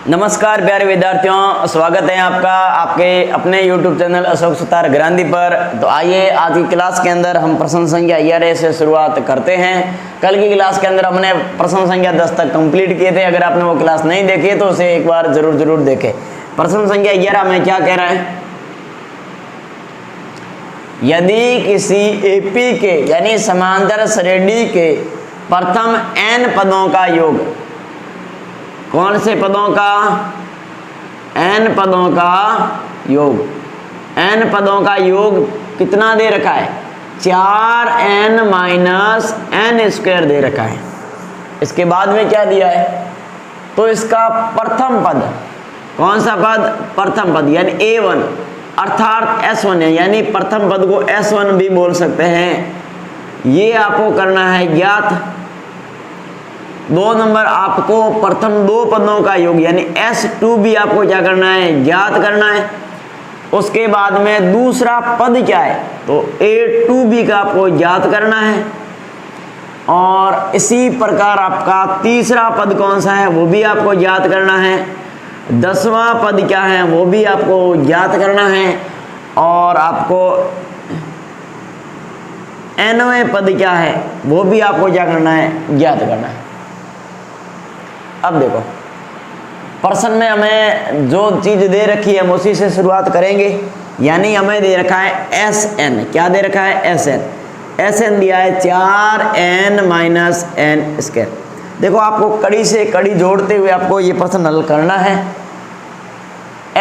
नमस्कार प्यारे विद्यार्थियों, स्वागत है आपका आपके अपने YouTube चैनल अशोक सुतार ग्रांधी पर। तो आइए आज की क्लास के अंदर हम प्रश्न संख्या 11 से शुरुआत करते हैं। कल की क्लास के अंदर हमने प्रश्न संख्या 10 तक कंप्लीट किए थे। अगर आपने वो क्लास नहीं देखी तो उसे एक बार जरूर देखें। प्रश्न संख्या 11 में क्या कह रहा है, यदि किसी एपी के यानी समांतर श्रेणी के प्रथम n पदों का योग, कौन से पदों का, n पदों का योग, n पदों का योग कितना दे रखा है, 4n माइनस n स्क्वायर दे रखा है। इसके बाद में क्या दिया है, तो इसका प्रथम पद, कौन सा पद, प्रथम पद यानी a1 अर्थात s1 है, यानी प्रथम पद को s1 भी बोल सकते हैं। ये आपको करना है ज्ञात। 2 नंबर आपको प्रथम 2 पदों का योग यानी s2 भी आपको क्या करना है, ज्ञात करना है। उसके बाद में दूसरा पद क्या है, तो a2b का आपको ज्ञात करना है। और इसी प्रकार आपका तीसरा पद कौन सा है, वो भी आपको ज्ञात करना है। 10वां पद क्या है, वो भी आपको ज्ञात करना है। और आपको nवें पद क्या है, वो भी आपको क्या करना है, ज्ञात करना है। अब देखो प्रश्न में हमें जो चीज दे रखी है हम उसी से शुरुआत करेंगे। यानी हमें दे रखा है Sn, क्या दे रखा है, Sn दिया है 4n माइनस n स्क्वायर। देखो आपको कड़ी से कड़ी जोड़ते हुए आपको ये प्रश्न हल करना है।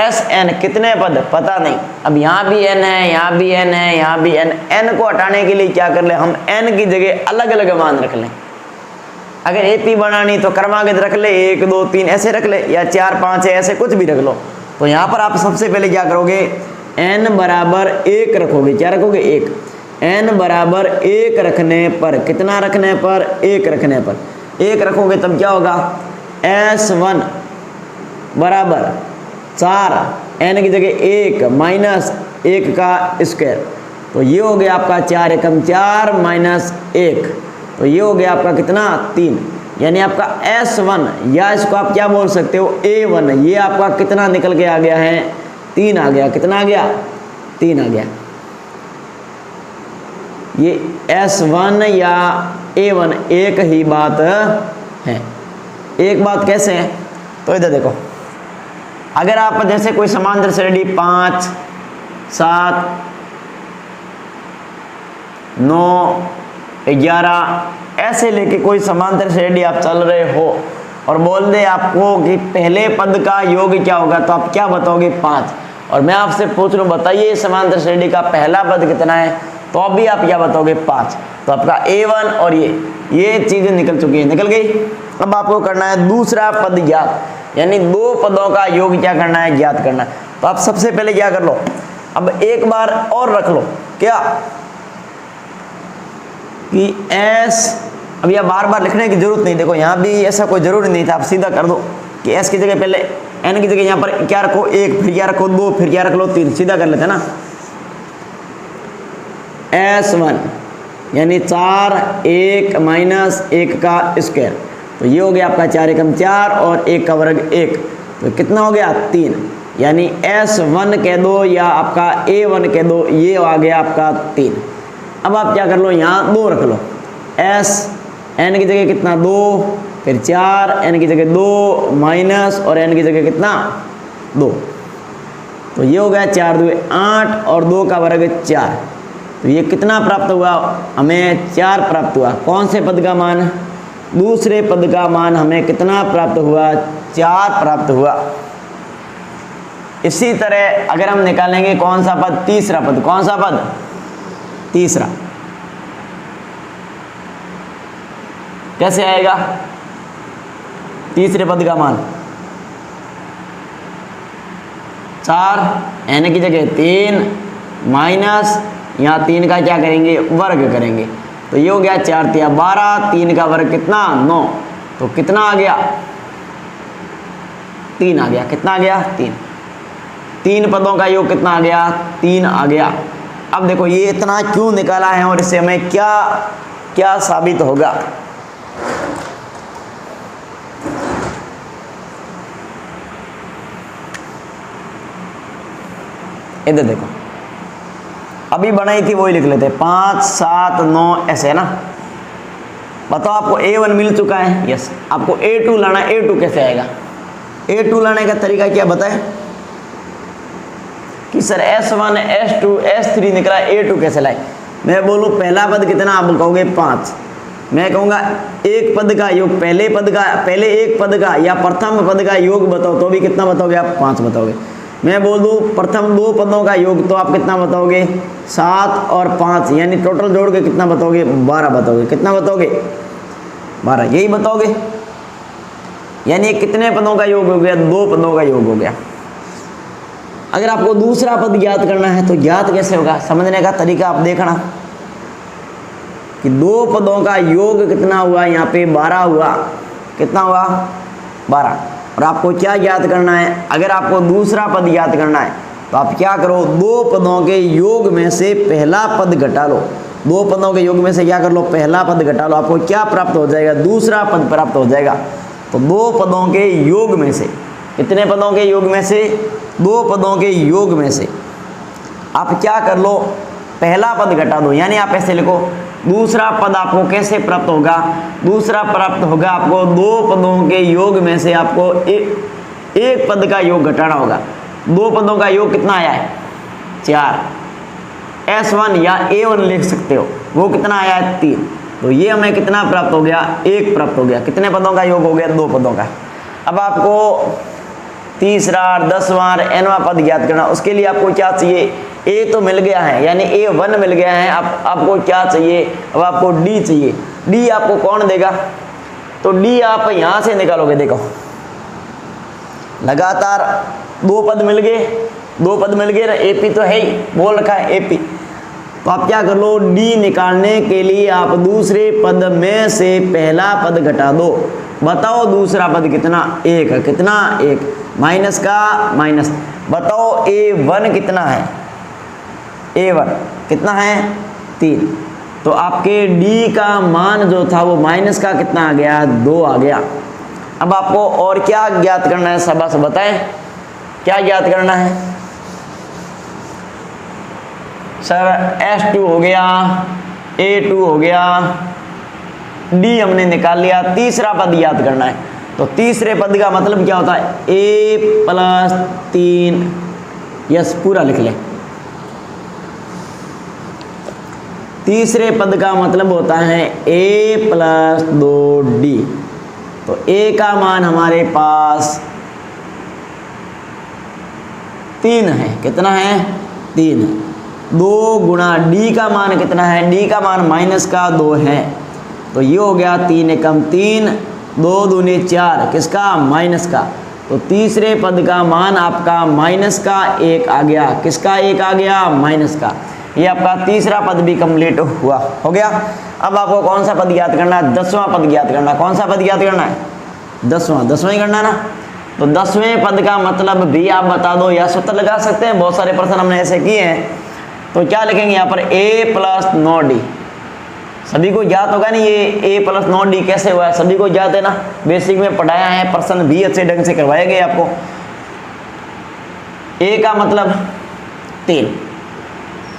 Sn कितने पद पता नहीं, अब यहाँ भी n है, यहाँ भी n है, यहाँ भी n को हटाने के लिए क्या कर ले, हम n की जगह अलग अलग मान रख लें। अगर एपी बनानी तो क्रमागत रख ले, 1 2 3 ऐसे रख ले, या 4 5 है, ऐसे कुछ भी रख लो। तो यहाँ पर आप सबसे पहले क्या करोगे, n बराबर 1 रखोगे। क्या रखोगे, 1। n बराबर 1 रखने पर, कितना रखने पर, 1 रखने पर 1 रखोगे तब क्या होगा, s1 बराबर 4 n की जगह 1 माइनस 1 का स्क्वायर। तो ये हो गया आपका 4 एकम 4 माइनस 1, तो ये हो गया आपका कितना, 3। यानी आपका S1 या इसको आप क्या बोल सकते हो, A1, ये आपका कितना निकल के आ गया है, 3 आ गया। कितना आ गया, 3 आ गया। ये S1 या A1 एक ही बात है। एक बात कैसे है, तो इधर देखो, अगर आप जैसे कोई समांतर श्रेणी 5 7 9 11 ऐसे लेके कोई समांतर श्रेणी आप चल रहे हो और बोल दे आपको कि पहले पद का योग क्या होगा, तो आप क्या बताओगे, 5। और मैं आपसे पूछ रहा हूँ बताइए समांतर श्रेणी का पहला पद कितना है, तो अभी आप क्या बताओगे, 5। तो आपका A1 और ये चीजें निकल चुकी है, निकल गई। अब आपको करना है दूसरा पद ज्ञात, यानी 2 पदों का योग क्या करना है, ज्ञात करना है। तो आप सबसे पहले क्या कर लो, अब एक बार और रख लो, क्या कि S, अब यह बार बार लिखने की जरूरत नहीं। देखो यहाँ भी ऐसा कोई जरूरी नहीं था, आप सीधा कर दो कि S की जगह पहले n की जगह यहाँ पर क्या रखो, 1, फिर क्या रखो 2, फिर क्या रख लो 3, सीधा कर लेते हैं ना। S1 यानी 4 1 माइनस 1 का स्क्वायर, तो ये हो गया आपका 4 एकम 4 और 1 का वर्ग 1, तो कितना हो गया, 3। यानी S1 कह दो या आपका A1 कह दो, ये आ गया आपका 3। अब आप क्या कर लो, यहाँ 2 रख लो, S n की जगह कितना, 2, फिर 4 n की जगह 2 माइनस और n की जगह कितना, 2। तो ये हो गया 4 2 8 और 2 का वर्ग 4। तो ये कितना प्राप्त हुआ, हमें 4 प्राप्त हुआ। कौन से पद का मान, दूसरे पद का मान हमें कितना प्राप्त हुआ, 4 प्राप्त हुआ। इसी तरह अगर हम निकालेंगे कौन सा पद, तीसरा पद, कौन सा पद, तीसरा, कैसे आएगा, तीसरे पद का मान 4 n की जगह 3 माइनस यहाँ 3 का क्या करेंगे, वर्ग करेंगे। तो ये हो गया 4 3 12, 3 का वर्ग कितना, 9। तो कितना आ गया, 3 आ गया। कितना आ गया, 3 पदों का योग कितना आ गया, 3 आ गया। अब देखो ये इतना क्यों निकाला है और इससे हमें क्या क्या साबित होगा। इधर देखो, अभी बनाई थी वही लिख लेते, 5 7 9 ऐसे है ना। बताओ आपको A1 मिल चुका है, यस। आपको A2 लाना, A2 कैसे आएगा? A2 लाने का तरीका क्या बताए कि सर S1 S2 S3 निकला, A2 कैसे लाए? मैं बोलूँ पहला पद कितना, आप कहोगे 5। मैं कहूँगा एक पद का योग, पहले एक पद का या प्रथम पद का योग बताओ, तो भी कितना बताओगे आप? 5 बताओगे। मैं बोल दूँ प्रथम 2 पदों का योग, तो आप कितना बताओगे? 7 और 5, यानी टोटल जोड़ के कितना बताओगे? 12 बताओगे। कितना बताओगे? 12, यही बताओगे। यानी कितने पदों का योग हो गया? 2 पदों का योग हो गया। अगर आपको दूसरा पद ज्ञात करना है तो ज्ञात कैसे होगा, समझने का तरीका आप देखना कि 2 पदों का योग कितना हुआ, यहाँ पे 12 हुआ। कितना हुआ? 12। और आपको क्या ज्ञात करना है? अगर आपको दूसरा पद ज्ञात करना है तो आप क्या करो, 2 पदों के योग में से पहला पद घटा लो। 2 पदों के योग में से क्या कर लो? पहला पद घटा लो। आपको क्या प्राप्त हो जाएगा? दूसरा पद प्राप्त हो जाएगा। तो 2 पदों के योग में से, कितने पदों के योग में से? 2 पदों के योग में से आप क्या कर लो? पहला पद घटा दो। यानी आप ऐसे लिखो, दूसरा पद आपको कैसे प्राप्त होगा? दूसरा प्राप्त होगा आपको 2 पदों के योग में से आपको एक पद का योग घटाना होगा। 2 पदों का योग कितना आया है? 4। S1 या A1 लिख सकते हो, वो कितना आया है? 3। तो ये हमें कितना प्राप्त हो गया? 1 प्राप्त हो गया। कितने पदों का योग हो गया? 2 पदों का। अब आपको तीसरा, 10वां, nवां पद ज्ञात करना। उसके लिए आपको क्या चाहिए? A तो मिल गया है, यानी A1 मिल गया है। आपको क्या चाहिए? अब आपको D चाहिए। D आपको कौन देगा? तो D आप यहाँ से निकालोगे। देखो लगातार 2 पद मिल गए, 2 पद मिल गए ना, AP तो है ही, बोल रखा है AP। तो आप क्या कर लो? D निकालने के लिए आप दूसरे पद में से पहला पद घटा दो। बताओ दूसरा पद कितना? 1 है। कितना? 1 माइनस का माइनस। बताओ A1 कितना है? A1 कितना है? 3। तो आपके D का मान जो था वो माइनस का कितना आ गया? 2 आ गया। अब आपको और क्या ज्ञात करना है? शाबाश बताएं, क्या ज्ञात करना है? सर S2 हो गया, A2 हो गया, D हमने निकाल लिया। तीसरा पद याद करना है। तो तीसरे पद का मतलब क्या होता है? A+3, यस पूरा लिख ले। तीसरे पद का मतलब होता है A+2D। तो A का मान हमारे पास 3 है। कितना है? 3 है। 2 गुणा D का मान कितना है? D का मान माइनस का 2 है। तो ये हो गया 3 एकम 3, 2 दूनी 4, किसका? माइनस का। तो तीसरे पद का मान आपका माइनस का 1 आ गया। किसका 1 आ गया? माइनस का। ये आपका तीसरा पद भी कंप्लीट हुआ, हो गया। अब आपको कौन सा पद ज्ञात करना है? 10वां पद ज्ञात करना है। कौन सा पद ज्ञात करना है? 10वां ही करना है ना। तो 10वें पद का मतलब भी आप बता दो या सूत्र लगा सकते हैं। बहुत सारे प्रश्न हमने ऐसे किए हैं। तो क्या लिखेंगे यहाँ पर? A+9D। सभी को याद होगा नहीं ये A+9D कैसे हुआ है? सभी को याद है ना, बेसिक में पढ़ाया है, प्रश्न भी अच्छे ढंग से करवाए गए आपको। A का मतलब 3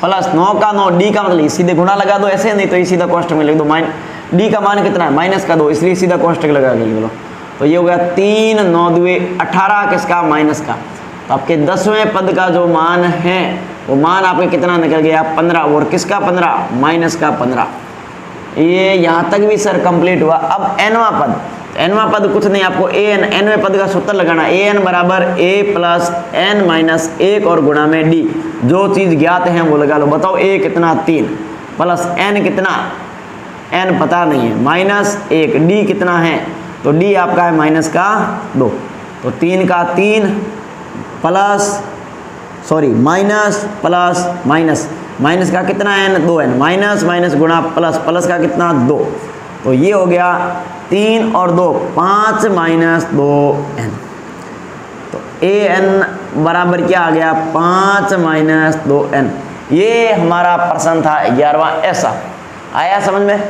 प्लस 9 का 9, D का मतलब सीधे गुणा लगा दो ऐसे, नहीं तो सीधा कॉन्स्टेंट में लिख दो। D का मान कितना है? माइनस का 2, इसलिए सीधा कॉन्स्टेंट लगा के लिख लो। तो ये हो गया 3, 9 2 18, किसका? माइनस का। तो आपके 10वें पद का जो मान है वो मान आपके कितना निकल गया? 15। और किसका 15? माइनस का 15। ये यहाँ तक भी सर कंप्लीट हुआ। अब nवां पद, nवां पद कुछ नहीं, आपको an, nवें पद का सूत्र लगाना। an बराबर A+n-1 और गुणा में D। जो चीज़ ज्ञात है वो लगा लो। बताओ A कितना? 3 प्लस n कितना? n पता नहीं है, -1। D कितना है? तो D आपका है माइनस का 2। तो 3 का 3 plus minus plus minus, minus का कितना n? 2n, माइनस माइनस गुणा प्लस, प्लस का कितना? 2। तो ये हो गया 3 और 2 5 माइनस 2n। तो an बराबर क्या आ गया? 5 माइनस 2n। ये हमारा प्रश्न था 11वां। ऐसा आया समझ में?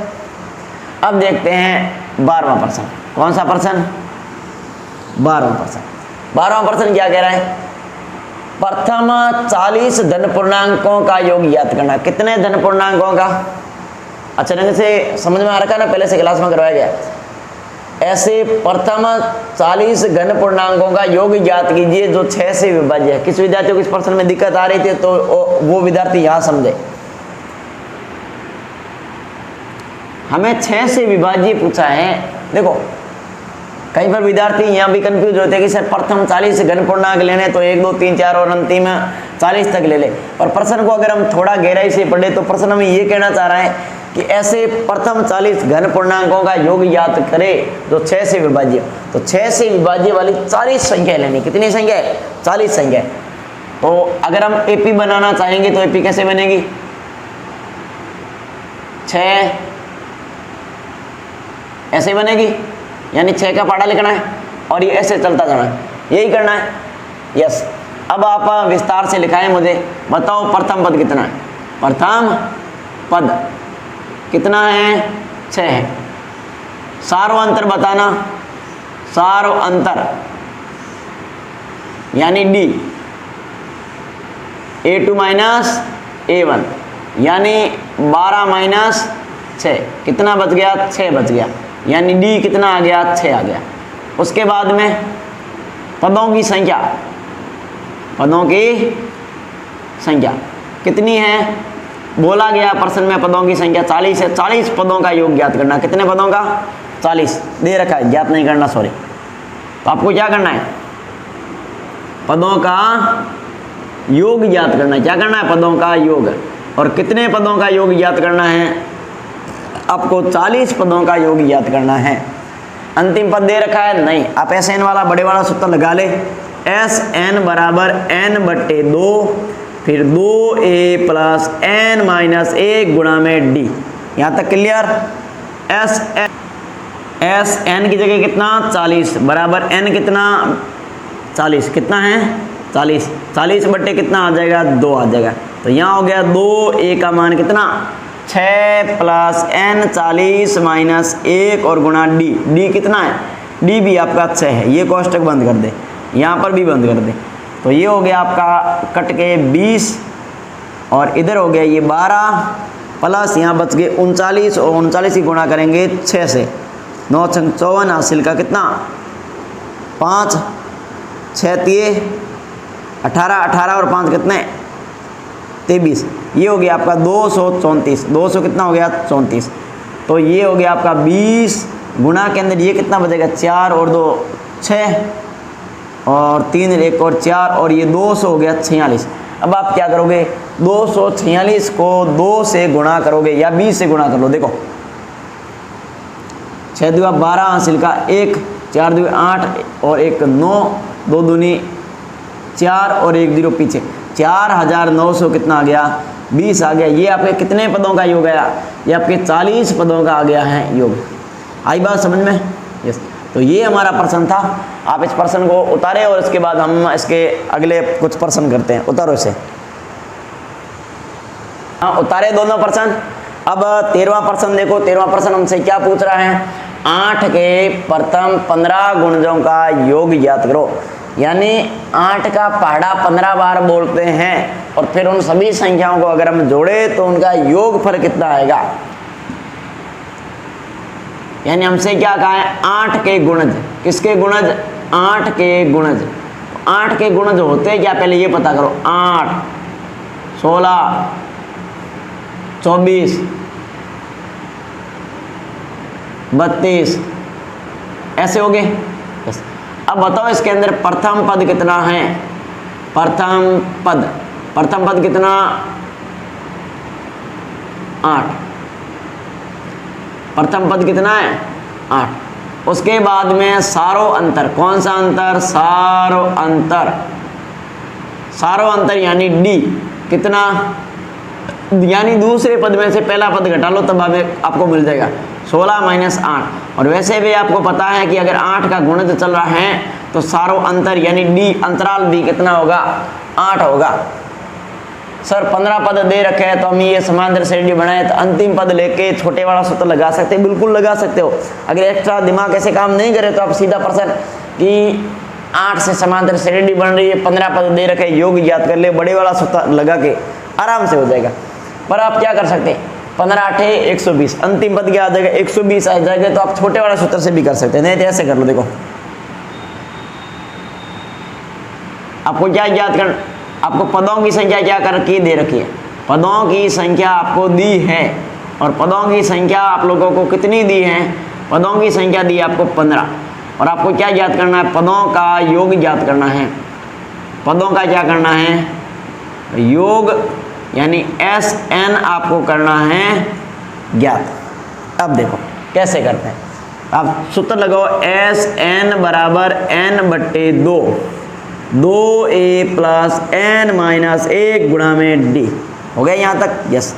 अब देखते हैं 12वां प्रश्न। कौन सा प्रश्न? 12वां प्रश्न। 12वां प्रश्न क्या कह रहा है? प्रथम 40 धन पूर्णांकों का योग याद करना। कितने धन पूर्णांकों का? अच्छा ढंग से समझ में आ रखा ना, पहले से क्लास में करवाया गया। ऐसे प्रथम 40 घन पूर्णांकों का योग ज्ञात कीजिए जो 6 से विभाज्य है। किस विद्यार्थी को इस प्रश्न में दिक्कत आ रही थी तो वो विद्यार्थी यहां समझे। हमें 6 से विभाज्य पूछा है। देखो कई बार विद्यार्थी यहाँ भी कंफ्यूज होते हैं कि सर प्रथम 40 घन पूर्णांक लेने तो 1 2 3 4 और अंतिम 40 तक ले ले। और प्रश्न को अगर हम थोड़ा गहराई से पढ़े तो प्रश्न में ये कहना चाह रहा है कि ऐसे प्रथम 40 घन पूर्णांकों का योग याद करें जो 6 से विभाज्य। तो 6 से विभाज्य वाली 40 संख्या लेनी। कितनी संख्या है? 40 संख्या। तो अगर हम एपी बनाना चाहेंगे तो एपी कैसे बनेगी? 6 ऐसे बनेगी, यानी 6 का पहाड़ा लिखना है और ये ऐसे चलता जाना है, यही करना है। यस, अब आप विस्तार से लिखाएं, मुझे बताओ प्रथम पद कितना है? प्रथम पद कितना है? 6 है। सारो अंतर बताना। सारो अंतर यानी डी, A2 माइनस A1 यानी 12 माइनस 6 कितना बच गया? 6 बच गया, यानी डी कितना आ गया? 6 आ गया। उसके बाद में पदों की संख्या, पदों की संख्या कितनी है? बोला गया प्रश्न में पदों की संख्या 40 है। 40 पदों का योग ज्ञात करना। कितने पदों का? 40 दे रखा है, ज्ञात नहीं करना, सॉरी। तो आपको क्या करना है? पदों का योग ज्ञात करना है। क्या करना है? पदों का योग। और कितने पदों का योग ज्ञात करना है? आपको 40 पदों का योग ज्ञात करना है। अंतिम पद दे रखा है? नहीं। आप एस एन वाला बड़े वाला सूत्र लगा ले। एस एन बराबर एन बट्टे 2 फिर 2a प्लस n माइनस 1 गुणा में डी। यहाँ तक क्लियर? एस एन की जगह कितना? 40 बराबर n कितना? 40 कितना है? 40। 40 बट्टे कितना आ जाएगा? 2 आ जाएगा। तो यहाँ हो गया 2a का मान कितना? 6 प्लस n 40 माइनस 1 और गुणा डी। डी कितना है? डी भी आपका 6 है। ये कोष्टक बंद कर दे, यहाँ पर भी बंद कर दे। तो ये हो गया आपका कट के 20 और इधर हो गया ये 12 प्लस यहाँ बच गए 39 और 39 की गुणा करेंगे 6 से। 9 छंग 54 हासिल का कितना? 5 6 3 18 18 और 5 कितने? 23। ये हो गया आपका 234। 200 कितना हो गया? 34। तो ये हो गया आपका 20 गुणा के अंदर ये कितना बचेगा? 4 और 2 6 और 3 1 और 4 और ये 200 हो गया 46। अब आप क्या करोगे? 246 को 2 से गुणा करोगे या 20 से गुणा कर लो। देखो 6 दुआ 12 हासिल का 1 4 दुआ 8 और 1 9 2 दूनी 4 और 1 0 पीछे 4900 कितना आ गया? 20 आ गया। ये आपके कितने पदों का योग आया? ये आपके 40 पदों का आ गया है योग। आई बात समझ में? यस। तो ये हमारा प्रश्न था। आप इस प्रश्न को उतारे और इसके बाद हम इसके अगले कुछ प्रश्न करते हैं। उतारो इसे। हाँ उतारे दोनों प्रश्न। अब 13वां प्रश्न देखो। 13वां प्रश्न हमसे क्या पूछ रहा है? 8 के प्रथम 15 गुणजों का योग ज्ञात करो। यानी 8 का पहाड़ा 15 बार बोलते हैं और फिर उन सभी संख्याओं को अगर हम जोड़े तो उनका योगफल कितना आएगा। यानी हमसे क्या कहा है? 8 के गुणज। किसके गुणज? 8 के गुणज। 8 के गुणज होते क्या पहले ये पता करो। 8 16 24 32 ऐसे हो गए। अब बताओ इसके अंदर प्रथम पद कितना है? प्रथम पद कितना? 8। प्रथम पद कितना है? 8। उसके बाद में सारो अंतर। कौन सा अंतर? सारो अंतर। सारो अंतर यानी डी कितना? यानी दूसरे पद में से पहला पद घटा लो तब आपको मिल जाएगा 16 माइनस 8। और वैसे भी आपको पता है कि अगर 8 का गुणज चल रहा है तो सारो अंतर यानी डी अंतराल डी कितना होगा? 8 होगा। सर 15 पद दे रखे हैं तो हम ये समांतर श्रेणी बनाए तो अंतिम पद लेके छोटे वाला सूत्र लगा सकते हैं। बिल्कुल लगा सकते हो। अगर एक्स्ट्रा दिमाग ऐसे काम नहीं करे तो आप सीधा प्रश्न कि 8 से समांतर श्रेणी बन रही है, 15 पद दे रखे, योग याद कर ले, बड़े वाला सूत्र लगा के आराम से हो जाएगा। पर आप क्या कर सकते हैं, 15 8 120, अंतिम पद क्या आ जाएगा 120 आ जाएगा। तो आप छोटे वाला सूत्र से भी कर सकते हैं, नहीं तो ऐसे कर लो। देखो आपको क्या याद कर, आपको पदों की संख्या क्या कर रखी है, दे रखी है, पदों की संख्या आपको दी है। और पदों की संख्या आप लोगों को कितनी दी है, पदों की संख्या दी है आपको 15। और आपको क्या याद करना है, पदों का योग याद करना है। पदों का क्या करना है, योग, यानी SN आपको करना है ज्ञात। अब देखो कैसे करते हैं, आप सूत्र लगाओ, SN बराबर N/2, 2A प्लस N-1 गुणा में D। हो गया यहाँ तक, यस।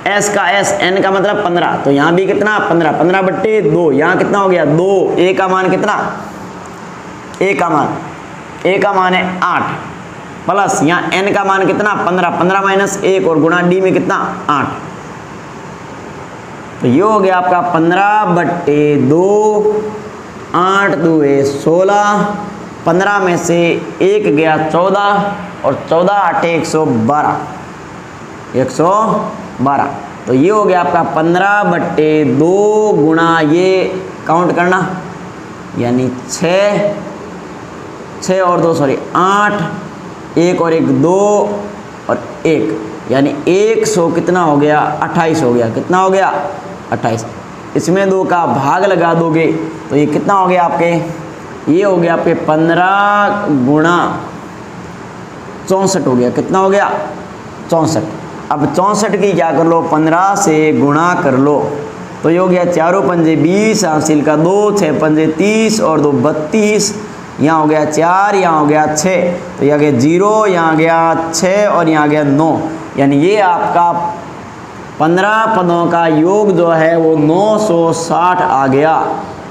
S का S, N का मतलब 15, तो यहाँ भी कितना 15, 15/2, यहाँ कितना हो गया 2, A का मान कितना, A का मान है 8, प्लस यहाँ N का मान कितना 15, 15 - 1 और गुणा D में कितना 8। तो ये हो गया आपका 15/2, 8 दूए 16, 15 में से 1 गया 14 और 14 8 112, 112। तो ये हो गया आपका 15/2 गुणा ये काउंट करना, यानी 6 और 2 सॉरी 8, 1 और 1 2 और 1, यानी 100 कितना हो गया 28 हो गया। कितना हो गया 28। इसमें 2 का भाग लगा दोगे तो ये कितना हो गया आपके, ये हो गया आपके 15 गुणा 64 हो गया। कितना हो गया 64। अब 64 की क्या कर लो, 15 से गुणा कर लो, तो ये हो गया 4 पंजे 20, हासिल का 2, 6 पंजे 30 और 2 32, यहाँ हो गया 4, यहाँ हो गया 6, तो यहाँ गया 0, यहाँ गया 6 और यहाँ गया 9, यानी ये आपका 15 पदों का योग जो है वो 960 आ गया।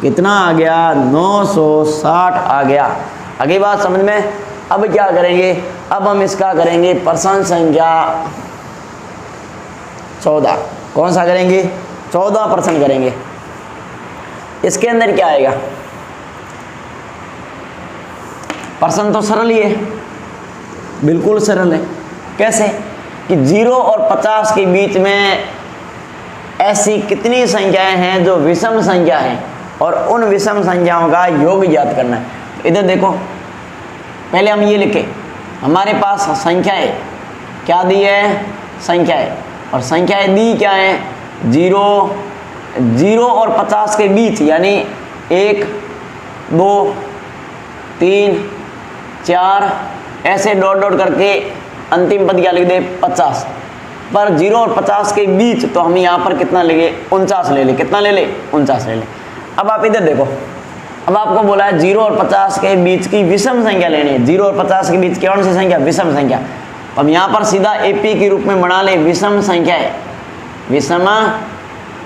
कितना आ गया 960 आ गया। अगली बात समझ में। अब क्या करेंगे, अब हम इसका करेंगे प्रश्न संख्या 14। कौन सा करेंगे 14 प्रश्न करेंगे। इसके अंदर क्या आएगा, प्रश्न तो सरल ही है, बिल्कुल सरल है। कैसे कि 0 और 50 के बीच में ऐसी कितनी संख्याएं हैं जो विषम संख्या हैं और उन विषम संख्याओं का योग ज्ञात करना है। इधर देखो, पहले हम ये लिखें, हमारे पास संख्याएं क्या दी है, संख्याएं, और संख्याएं दी क्या है 0 और 50 के बीच, यानी 1 2 3 4 ऐसे डॉट डॉट करके अंतिम पद क्या लिख दे 50। पर 0 और 50 के बीच तो हम यहाँ पर कितना लेंगे 49 ले ले। कितना ले ले 49 ले ले। अब आप इधर देखो, अब आपको बोला है 0 और 50 के बीच की विषम संख्या लेनी है। 0 और 50 के बीच कौन सी संख्या, विषम संख्या। अब यहाँ पर सीधा AP के रूप में बना ले विषम संख्याएं। विषम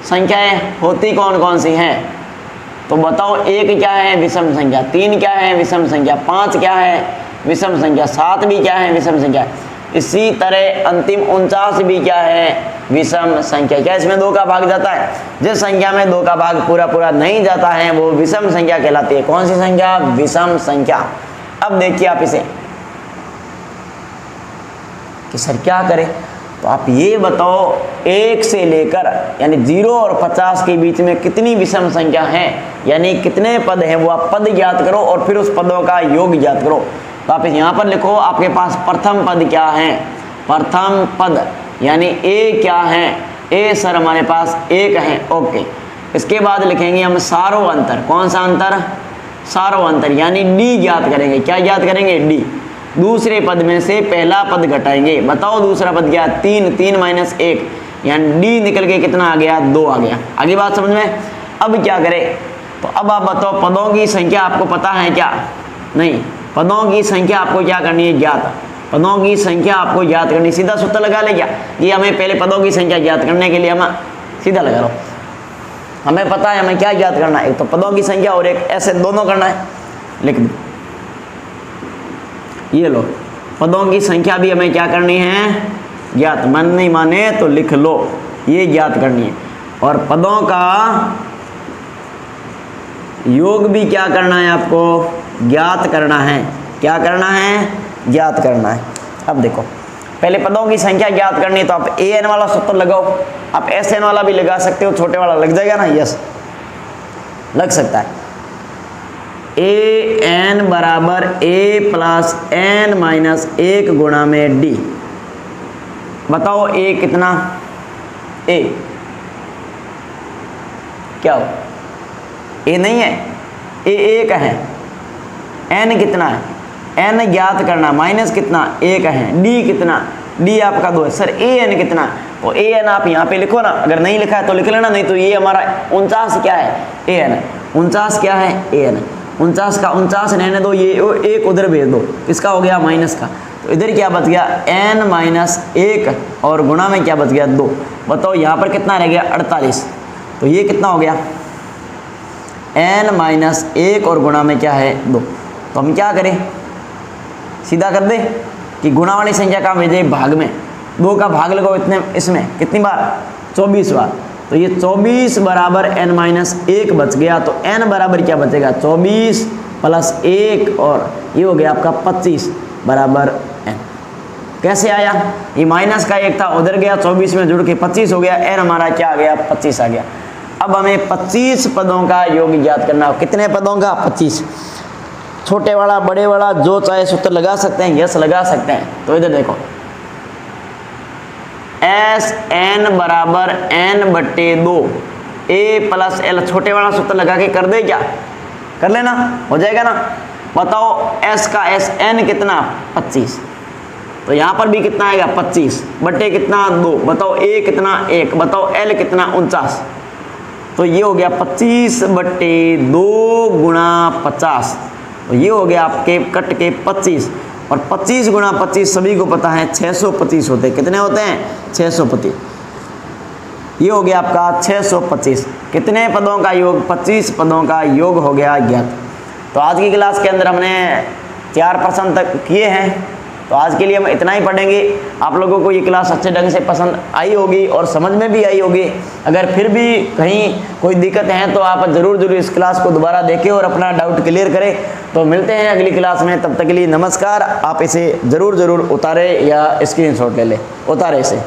संख्याएं होती कौन कौन सी हैं, तो बताओ। 1 क्या है विषम संख्या, 3 क्या है विषम संख्या, 5 क्या है विषम संख्या, 7 भी क्या है विषम संख्या। इसी तरह अंतिम 49 भी क्या है विषम संख्या। क्या इसमें 2 का भाग जाता है, जिस संख्या में 2 का भाग पूरा पूरा नहीं जाता है वो विषम संख्या कहलाती है। कौन सी संख्या, विषम संख्या। अब देखिए आप इसे कि सर क्या करें, तो आप ये बताओ 1 से लेकर यानी 0 और 50 के बीच में कितनी विषम संख्या है, यानी कितने पद हैं वो आप पद ज्ञात करो और फिर उस पदों का योग ज्ञात करो। तो आप यहाँ पर लिखो, आपके पास प्रथम पद क्या है, प्रथम पद यानी A क्या है, A सर हमारे पास 1 है, ओके। इसके बाद लिखेंगे हम सारो अंतर। कौन सा अंतर, सारो अंतर, यानी D ज्ञात करेंगे। क्या ज्ञात करेंगे, D। दूसरे पद में से पहला पद घटाएंगे। बताओ दूसरा पद क्या, 3, 3 - 1, यानी D निकल के कितना आ गया 2 आ गया। आगे बात समझ में। अब क्या करें, तो अब आप बताओ पदों की संख्या आपको पता है क्या, नहीं। पदों की संख्या आपको क्या करनी है, ज्ञात। पदों की संख्या आपको ज्ञात करनी, सीधा सूत्र लगा ले क्या, कि हमें पहले पदों की संख्या ज्ञात करने के लिए हम सीधा लगा लो, हमें पता है हमें क्या ज्ञात करना है, एक तो पदों की संख्या और एक ऐसे दोनों करना है। लिख दो, ये लो, पदों की संख्या भी हमें क्या करनी है, ज्ञात। मन नहीं माने तो लिख लो, ये ज्ञात करनी है। और पदों का योग भी क्या करना है आपको, ज्ञात करना है। क्या करना है? ज्ञात करना है। अब देखो, पहले पदों की संख्या ज्ञात करनी है तो आप an वाला सूत्र लगाओ। आप sn वाला भी लगा सकते हो, छोटे वाला लग जाएगा ना? यस, लग सकता है। an बराबर a प्लस n माइनस 1 गुणा में d। बताओ a कितना? a क्या हो? a नहीं है, a 1 है। n कितना है? n ज्ञात करना, माइनस कितना? 1 है। d कितना? d आपका 2 है। सर an कितना? तो an आप यहाँ पे लिखो ना, अगर नहीं लिखा है तो लिख लेना, नहीं तो ये हमारा 49 क्या है? an। 49 क्या है? an। 49 का 49 रहने दो, ये एक उधर भेज दो, किसका हो गया? माइनस का। तो इधर क्या बच गया? n माइनस 1 और गुणा में क्या बच गया? 2। बताओ यहाँ पर कितना रह गया? 48। तो ये कितना हो गया? n माइनस 1 और गुणा में क्या है? 2। तो हम क्या करें? सीधा कर दे कि गुणा वाली संख्या का भेजे भाग में, 2 का भाग लगाओ इतने, इसमें कितनी बार? 24 बार। तो ये 24 बराबर n माइनस 1 बच गया। तो n बराबर क्या बचेगा? 24 प्लस 1 और ये हो गया आपका 25 बराबर n। कैसे आया? ये माइनस का 1 था, उधर गया, 24 में जुड़ के 25 हो गया, n हमारा क्या आ गया? 25 आ गया। अब हमें 25 पदों का योग ज्ञात करना। कितने पदों का? 25। छोटे वाला, बड़े वाला, जो चाहे सूत्र लगा सकते हैं, यस लगा सकते हैं। तो इधर देखो, Sn बराबर n बट्टे 2 a प्लस l, छोटे वाला सूत्र लगा के कर दे क्या? कर लेना, हो जाएगा ना? बताओ s का Sn कितना? 25। तो यहाँ पर भी कितना आएगा? 25 बट्टे कितना? 2। बताओ a कितना? 1। बताओ l कितना? 49। तो ये हो गया 25 बट्टे 2 गुणा 50। तो ये हो गया आपके कट के 25, और 25 गुणा 25 सभी को पता है 625 होते हैं। कितने होते हैं? 625। ये हो गया आपका 625। कितने पदों का योग? 25 पदों का योग हो गया ज्ञात। तो आज की क्लास के अंदर हमने 4 प्रश्न तक किए हैं। तो आज के लिए हम इतना ही पढ़ेंगे। आप लोगों को ये क्लास अच्छे ढंग से पसंद आई होगी और समझ में भी आई होगी। अगर फिर भी कहीं कोई दिक्कत है तो आप ज़रूर इस क्लास को दोबारा देखें और अपना डाउट क्लियर करें। तो मिलते हैं अगली क्लास में, तब तक के लिए नमस्कार। आप इसे ज़रूर उतारें या स्क्रीनशॉट ले लें, उतारे इसे।